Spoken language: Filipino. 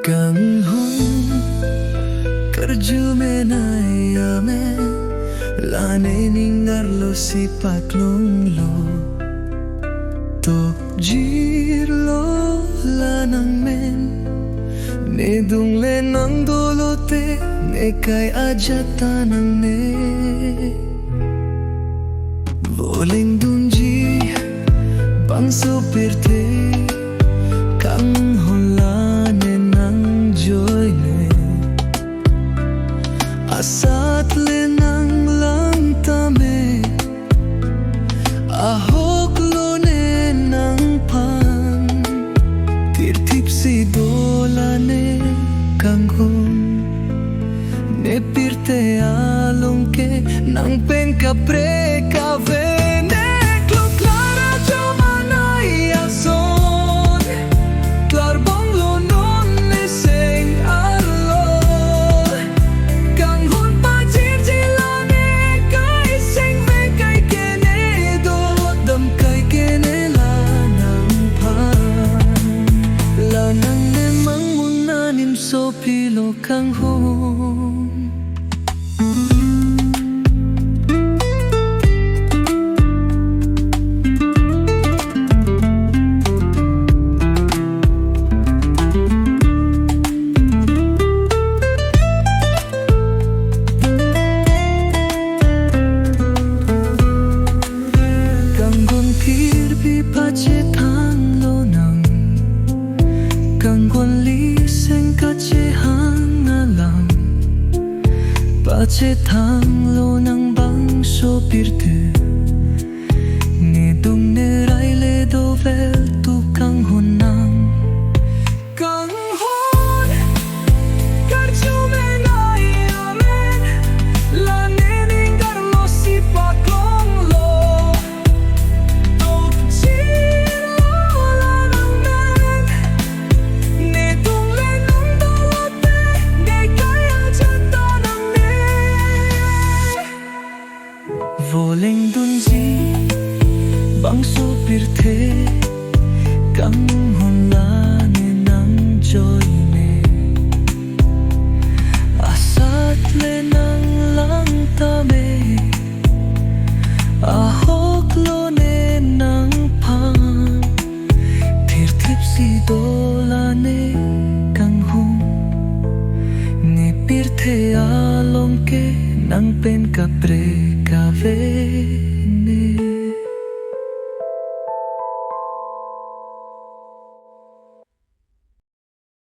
Kang hon karju me nai ame lane ningarlo si paklong lo to jirlo lanang men ne dungle nang dolote ne kai ajata nang ne voling dunji bang supirte kang holane nang joy ne asat le nang lang tame ahok lo ne nang pan tirtip si dolane kang hon ne pirte along ke nang pen kapre kave so pilo kang hon kang gon kirbi pache thang lo nang kang gon li kache hang alam pache thang lo nang bang so pirte ne dung ne rai le do vel tu kang hon nang kang hon kar chu me nai amen la ne ning gar lo si pa kong lo to chi lo la nang men ne dung le voling dunji bang so pirte kang hon la ne nang joy